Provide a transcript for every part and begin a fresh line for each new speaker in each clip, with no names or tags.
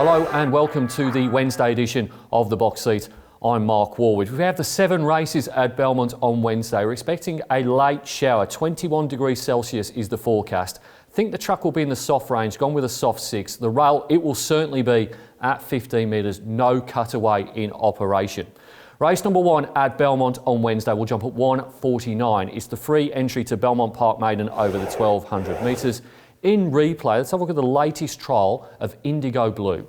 Hello and welcome to the Wednesday edition of The Box Seat. I'm Mark Warwood. We have the 7 races at Belmont on Wednesday. We're expecting a late shower. 21 degrees Celsius is the forecast. I think the truck will be in the soft range, gone with a soft 6. The rail, it will certainly be at 15 metres, no cutaway in operation. Race number 1 at Belmont on Wednesday will jump at 1:49. It's the free entry to Belmont Park Maiden over the 1200 metres. In replay, let's have a look at the latest trial of Indigo Blue.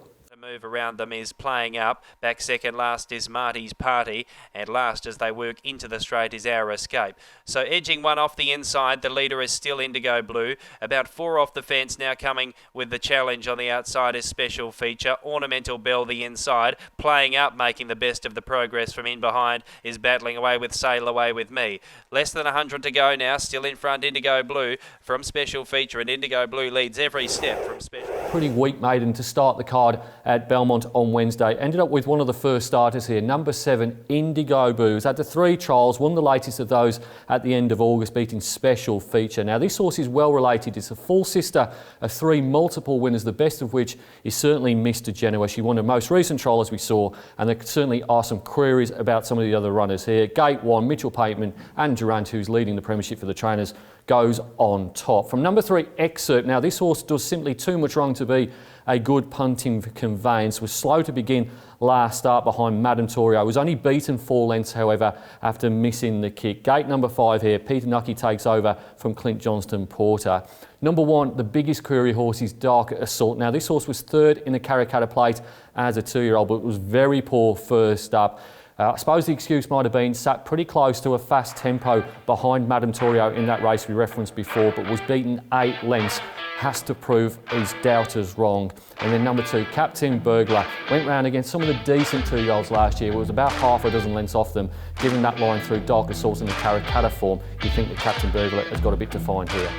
Move around them is playing up. Back second last is Marty's Party, and last as they work into the straight is Our Escape. So edging one off the inside, the leader is still Indigo Blue. About 4 off the fence now, coming with the challenge on the outside is Special Feature. Ornamental Bell the inside, playing up, making the best of the progress from in behind is battling away with Sail Away With Me. Less than 100 to go now, still in front Indigo Blue from Special Feature, and Indigo Blue leads every step from Special.
Pretty weak maiden to start the card at Belmont on Wednesday. Ended up with one of the first starters here, number 7, Indigo Blue. Has had the 3 trials, won the latest of those at the end of August, beating Special Feature. Now, this horse is well related. It's a full sister of 3 multiple winners, the best of which is certainly Mr. Genoa. She won the most recent trial, as we saw, and there certainly are some queries about some of the other runners here. Gate 1, Mitchell Pateman and Durant, who's leading the premiership for the trainers, goes on top. From number 3, Excerpt. Now, this horse does simply too much wrong to be a good punting conveyance. Was slow to begin last start behind Madame Torio. Was only beaten 4 lengths, however, after missing the kick. Gate number 5 here. Peter Nucky takes over from Clint Johnston Porter. Number 1, the biggest query horse, is Dark Assault. Now, this horse was 3rd in the Karrakatta Plate as a 2-year-old, but was very poor first up. I suppose the excuse might have been sat pretty close to a fast tempo behind Madame Torio in that race we referenced before, but was beaten 8 lengths. Has to prove his doubters wrong. And then number 2, Captain Burglar, went round against some of the decent 2-year-olds last year. It was about half a dozen lengths off them. Given that line through Dark Assault in the Karrakatta form, you think that Captain Burglar has got a bit to find here.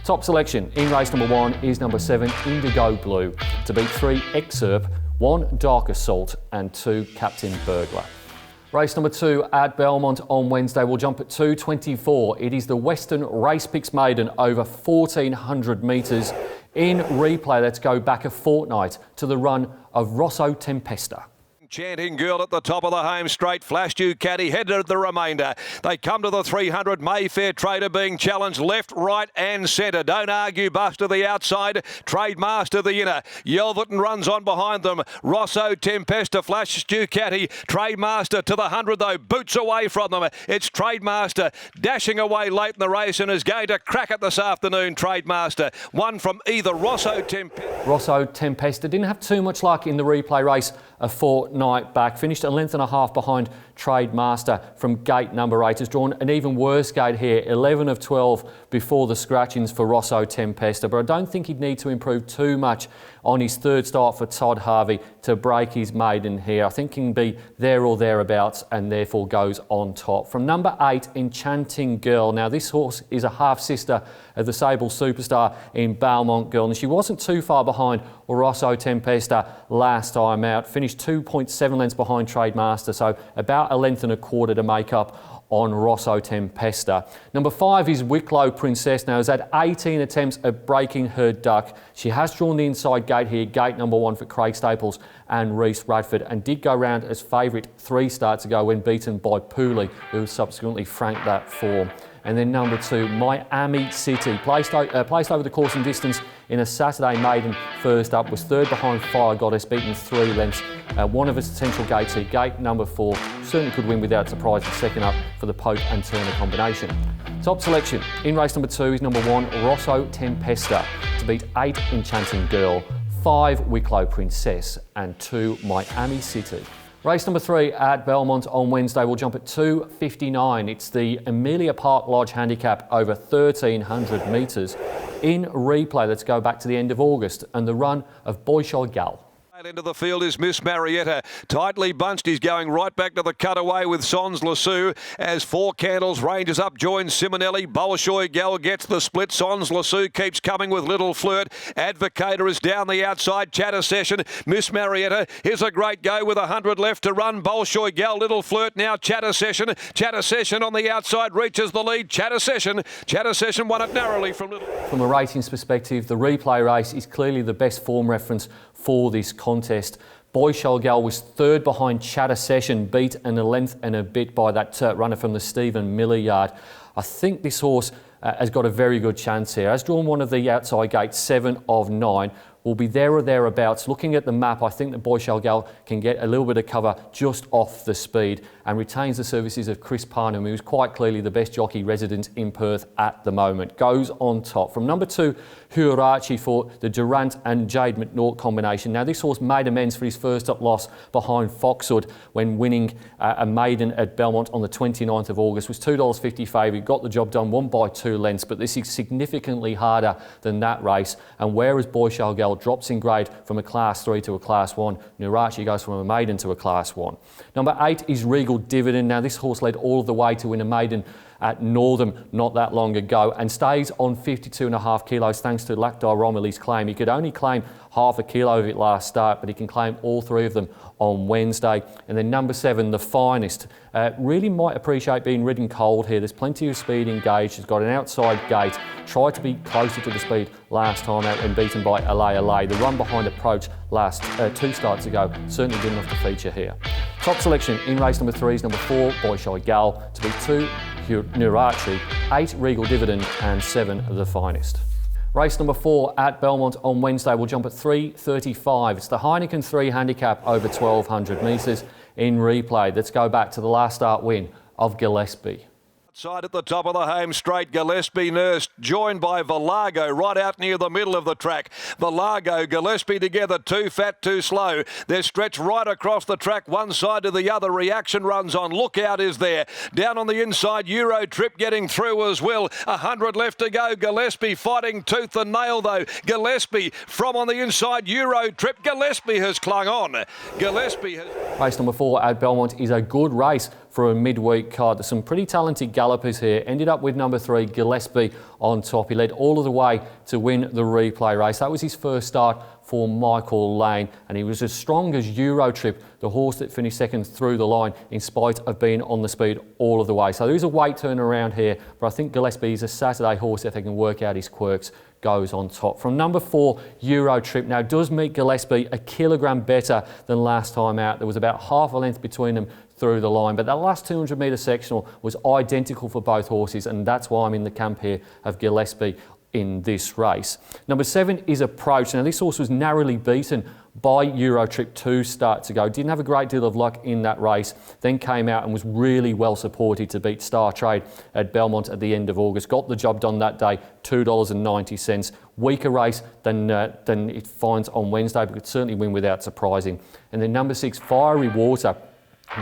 Top selection in race number 1 is number 7, Indigo Blue, to beat 3, Excerpt, 1, Dark Assault and 2, Captain Burglar. Race number 2 at Belmont on Wednesday will jump at 2:24. It is the Western Race Picks Maiden over 1400 metres. In replay, let's go back a fortnight to the run of Rosso Tempesta.
Enchanting Girl at the top of the home straight. Flash Ducati headed the remainder. They come to the 300. Mayfair Trader being challenged left, right and centre. Don't Argue Buster the outside. Trade Master the inner. Yelverton runs on behind them. Rosso Tempesta, Flash Ducati. Trade Master to the 100 though. Boots away from them. It's Trade Master dashing away late in the race and is going to crack it this afternoon. Trade Master. One from either Rosso Tempesta.
Rosso Tempesta didn't have too much luck in the replay race a fortnight back. Finished a length and a half behind Trade Master from gate number 8. Has drawn an even worse gate here, 11 of 12 before the scratchings for Rosso Tempesta. But I don't think he'd need to improve too much on his 3rd start for Todd Harvey to break his maiden here. I think he can be there or thereabouts and therefore goes on top. From number 8, Enchanting Girl. Now, this horse is a half-sister of the Sable Superstar in Belmont Girl, and she wasn't too far behind Rosso Tempesta last time out. Finished 2.7 lengths behind Trade Master, so about a length and a quarter to make up on Rosso Tempesta. Number 5 is Wicklow Princess. Now, has had 18 attempts at breaking her duck. She has drawn the inside gate here, gate number 1 for Craig Staples and Reese Radford, and did go round as favourite 3 starts ago when beaten by Pooley, who subsequently franked that form. And then number 2, Miami City, placed over the course and distance in a Saturday maiden first up, was 3rd behind Fire Goddess, beaten 3 lengths. One of its potential gates here, gate number 4, certainly could win without surprise the second up for the Pope and Turner combination. Top selection in race number 2 is number 1, Rosso Tempesta, to beat 8, Enchanting Girl, 5, Wicklow Princess and 2, Miami City. Race number 3 at Belmont on Wednesday will jump at 2:59. It's the Amelia Park Lodge handicap over 1300 metres. In replay, let's go back to the end of August and the run of Bolshoi Gal.
Into the field is Miss Marietta. Tightly bunched. He's going right back to the cutaway with Sons Lassou. As 4 Candles ranges up, joins Simonelly. Bolshoi Gal gets the split. Sons Lassou keeps coming with Little Flirt. Advocator is down the outside. Chatter Session. Miss Marietta. Here's a great go with 100 left to run. Bolshoi Gal, Little Flirt now. Chatter Session. Chatter Session on the outside reaches the lead. Chatter Session won it narrowly from Little.
From a ratings perspective, the replay race is clearly the best form reference for this contest. contest. Boy Shalgal was third behind Chatter Session, beat in a length and a bit by that runner from the Stephen Miller yard. I think this horse has got a very good chance here. Has drawn one of the outside gates, 7 of 9. Will be there or thereabouts. Looking at the map, I think that Boy Shalgal can get a little bit of cover just off the speed and retains the services of Chris Parnham, who's quite clearly the best jockey resident in Perth at the moment. Goes on top. From number 2, Huarachi for the Durant and Jade McNaught combination. Now, this horse made amends for his first up loss behind Foxwood when winning a maiden at Belmont on the 29th of August. Was $2.50 favourite, got the job done, won by 2 lengths, but this is significantly harder than that race. And whereas Boy Shalgal drops in grade from a Class 3 to a Class 1, Huarachi goes from a maiden to a Class 1. Number 8 is Regal Dividend. Now, this horse led all of the way to win a maiden at Northam not that long ago and stays on 52.5 kilos thanks to Lakhdar Romilly's claim. He could only claim half a kilo of it last start, but he can claim all 3 of them on Wednesday. And then number 7, The Finest. Really might appreciate being ridden cold here. There's plenty of speed engaged. He's got an outside gate. Tried to be closer to the speed last time out and beaten by Alay. The run behind approach last 2 starts ago certainly good enough to feature here. Top selection in race number 3 is number 4, Boy Shalgal, to beat 2, Huarachi, 8, Regal Dividend and 7, The Finest. Race number 4 at Belmont on Wednesday will jump at 3:35. It's the Heineken 3 handicap over 1,200 metres in replay. Let's go back to the last start win of Gillespie.
Side at the top of the home straight, Gillespie nursed, joined by Valago right out near the middle of the track. Valago, Gillespie together, too fat, too slow. They're stretched right across the track, one side to the other. Reaction runs on. Lookout is there. Down on the inside, EUROTRIP getting through as well. 100 left to go. Gillespie fighting tooth and nail though. Gillespie from on the inside, EUROTRIP. Gillespie has clung on. Gillespie has...
Race number 4 at Belmont is a good race for a midweek card. There's some pretty talented gallopers here. Ended up with number 3, Gillespie, on top. He led all of the way to win the replay race. That was his first start for Michael Lane, and he was as strong as EUROTRIP, the horse that finished second through the line, in spite of being on the speed all of the way. So there is a weight turn around here, but I think Gillespie is a Saturday horse if they can work out his quirks. Goes on top. From number 4, EUROTRIP. Now, does meet Gillespie a kilogram better than last time out. There was about half a length between them through the line, but that last 200 metre sectional was identical for both horses, and that's why I'm in the camp here of Gillespie in this race. Number 7 is Approach. Now, this horse was narrowly beaten by EUROTRIP 2 starts ago. Didn't have a great deal of luck in that race, then came out and was really well supported to beat Star Trade at Belmont at the end of August. Got the job done that day, $2.90. Weaker race than it finds on Wednesday, but could certainly win without surprising. And then number 6, Fiery Water.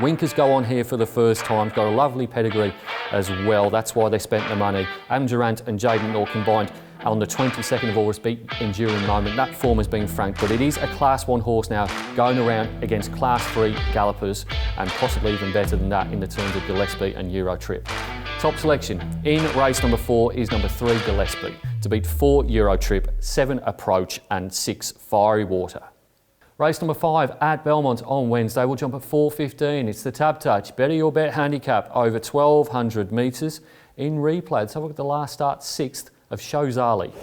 Winkers go on here for the first time. Got a lovely pedigree as well. That's why they spent the money. Adam Durant and Jade McNaught combined on the 22nd of August beat Enduring Moment. That form has been franked, but it is a Class 1 horse now going around against Class 3 gallopers, and possibly even better than that in the terms of Gillespie and EUROTRIP. Top selection in race number 4 is number 3, Gillespie, to beat 4, EUROTRIP, 7, Approach and 6, Fiery Water. Race number 5 at Belmont on Wednesday will jump at 4:15. It's the Tab Touch Better Your Bet handicap over 1,200 metres in replay. Let's have a look at the last start, 6th of Shozali.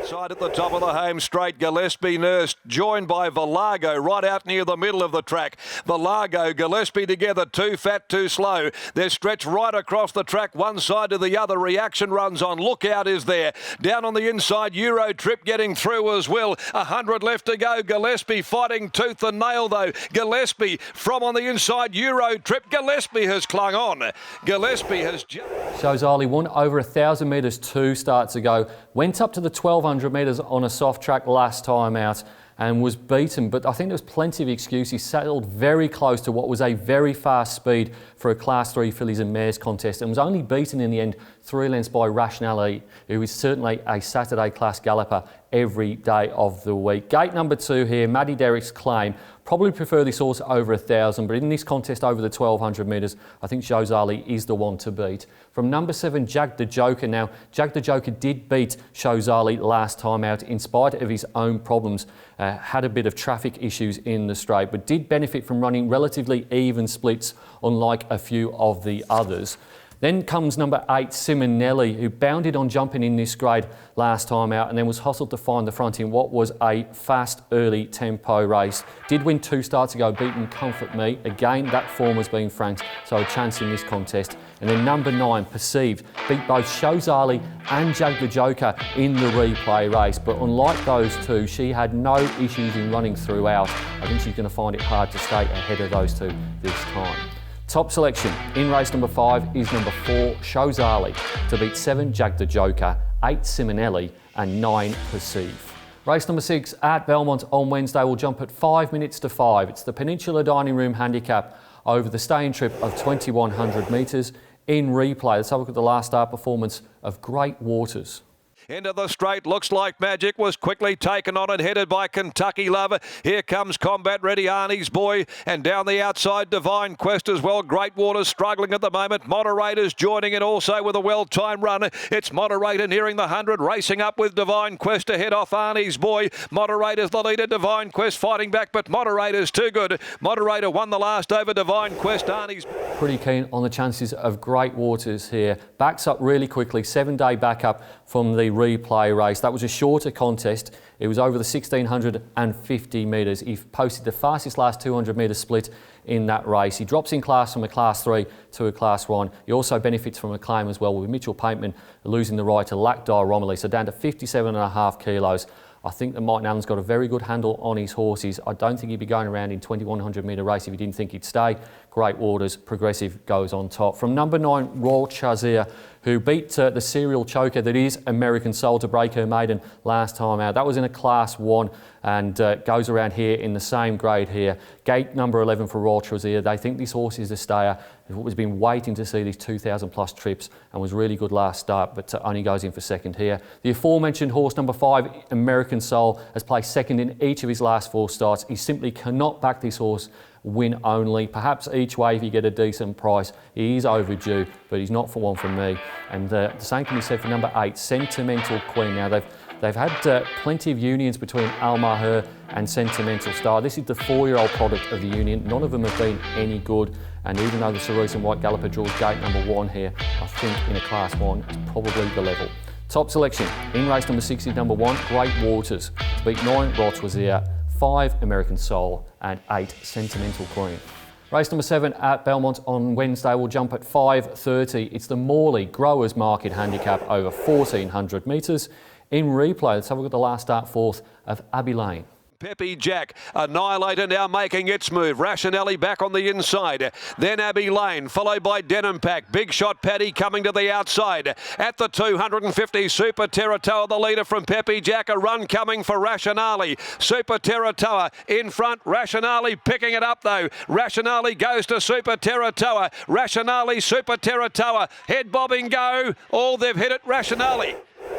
Side at the top of the home straight, Gillespie nursed, joined by Valago right out near the middle of the track. Valago, Gillespie together, too fat, too slow. They're stretched right across the track, one side to the other. Reaction runs on. Lookout is there. Down on the inside, EUROTRIP getting through as well. 100 left to go. Gillespie fighting tooth and nail though. Gillespie from on the inside, EUROTRIP. Gillespie has clung on. Gillespie has...
Shozali won over 1,000 metres 2 starts ago. Went up to the 1,200 metres on a soft track last time out and was beaten, but I think there was plenty of excuse. He settled very close to what was a very fast speed for a Class 3 fillies and mares contest, and was only beaten in the end 3 lengths by Rationality, who is certainly a Saturday class galloper every day of the week. Gate number 2 here, Matty Derrick's Claim. Probably prefer this horse over 1,000, but in this contest over the 1,200 metres, I think Shozali is the one to beat. From number 7, Jag the Joker. Now, Jag the Joker did beat Shozali last time out in spite of his own problems. Had a bit of traffic issues in the straight, but did benefit from running relatively even splits, unlike a few of the others. Then comes number 8, Simonelly, who bounded on jumping in this grade last time out and then was hustled to find the front in what was a fast early tempo race. Did win 2 starts ago, beating Comfort Me. Again, that form has been franked, so a chance in this contest. And then number 9, Perceived, beat both Shozali and Jag the Joker in the replay race. But unlike those two, she had no issues in running throughout. I think she's going to find it hard to stay ahead of those two this time. Top selection in race number 5 is number 4, Shozali, to beat 7, Jag the Joker, 8, Simonelly and 9, Perceive. Race number 6 at Belmont on Wednesday will jump at 5 minutes to 5. It's the Peninsula Dining Room Handicap over the staying trip of 2100 metres. In replay, let's have a look at the last start performance of Great Waters.
Into the straight, looks like Magic, was quickly taken on and headed by Kentucky Lover. Here comes Combat Ready, Arnie's Boy, and down the outside Divine Quest as well. Great Waters struggling at the moment. Moderator's joining in also with a well-timed run. It's Moderator nearing the 100, racing up with Divine Quest to head off Arnie's Boy. Moderator's the leader, Divine Quest fighting back, but Moderator's too good. Moderator won the last over Divine Quest. Arnie's
pretty keen on the chances of Great Waters here. Backs up really quickly, 7-day backup from the replay race. That was a shorter contest. It was over the 1650 metres. He posted the fastest last 200 metre split in that race. He drops in class from a Class 3 to a Class 1. He also benefits from a claim as well, with Mitchell Pateman losing the right to Lakdar Romilly, so down to 57.5 kilos. I think that Martin Allen's got a very good handle on his horses. I don't think he'd be going around in 2100 metre race if he didn't think he'd stay. Great Waters, Progressive goes on top. From number 9, Royal Chazir, who beat the serial choker that is American Soul to break her maiden last time out. That was in a Class 1 and goes around here in the same grade here. Gate number 11 for Royal Chazir. They think this horse is a stayer. Has been waiting to see these 2,000 plus trips and was really good last start, but only goes in for second here. The aforementioned horse number 5, American Soul, has placed second in each of his last 4 starts. He simply cannot back this horse win only. Perhaps each way if you get a decent price. He is overdue, but he's not for one from me. And the same can be said for number 8, Sentimental Queen. Now they've had plenty of unions between Al Maher and Sentimental Star. This is the 4-year-old product of the union. None of them have been any good. And even though the Cerise and White Galloper draws gate number 1 here, I think in a Class 1 is probably the level. Top selection in race number 6 is number 1, Great Waters, to beat 9, Rothwazir, 5, American Soul and 8, Sentimental Queen. Race number 7 at Belmont on Wednesday will jump at 5:30. It's the Morley Growers Market Handicap over 1400 metres. In replay, let's have a look at the last start 4th of Abbey Lane.
Peppy Jack, Annihilator now making its move. Rationale back on the inside. Then Abbey Lane, followed by Denim Pack. Big Shot Paddy coming to the outside. At the 250, Super Terratoa, the leader from Peppy Jack. A run coming for Rationale. Super Terratoa in front. Rationale picking it up though. Rationale goes to Super Terratoa. Rationale, Super Terratoa. Head bobbing go. All they've hit it, Rationale.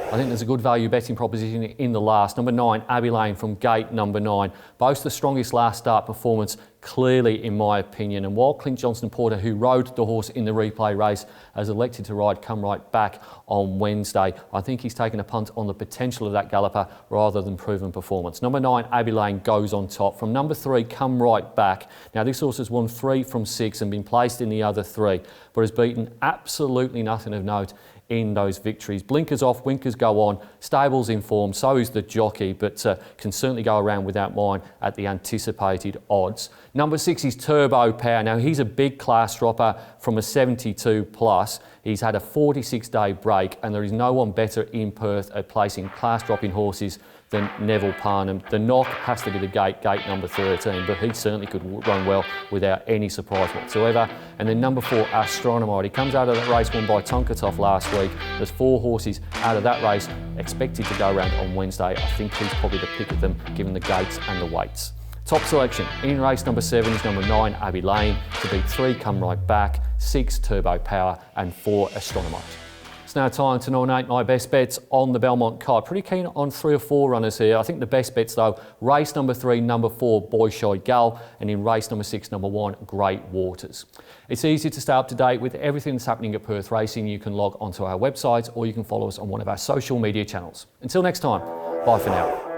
I think there's a good value betting proposition in the last. Number 9, Abbey Lane from gate number 9. Boasts the strongest last start performance, clearly in my opinion. And while Clint Johnston-Porter, who rode the horse in the replay race, has elected to ride Come Right Back on Wednesday, I think he's taken a punt on the potential of that galloper rather than proven performance. Number 9, Abbey Lane goes on top. From number 3, Come Right Back. Now this horse has won 3 from 6 and been placed in the other 3, but has beaten absolutely nothing of note in those victories. Blinkers off, winkers go on. Stable's in form, so is the jockey, but can certainly go around without mine at the anticipated odds. Number 6 is Turbo Power. Now he's a big class dropper from a 72 plus. He's had a 46-day break, and there is no one better in Perth at placing class dropping horses than Neville Parnham. The knock has to be the gate number 13, but he certainly could run well without any surprise whatsoever. And then number 4, Astronomite. He comes out of that race won by Tonkatov last week. There's 4 horses out of that race expected to go around on Wednesday. I think he's probably the pick of them, given the gates and the weights. Top selection in race number 7 is number 9, Abbey Lane, to beat 3, Come Right Back, 6, Turbo Power and 4, Astronomite. It's now time to nominate my best bets on the Belmont card. Pretty keen on 3 or 4 runners here. I think the best bets though, race number 3, number 4, Boy Shy Gal, and in race number 6, number 1, Great Waters. It's easy to stay up to date with everything that's happening at Perth Racing. You can log onto our website or you can follow us on one of our social media channels. Until next time, bye for now.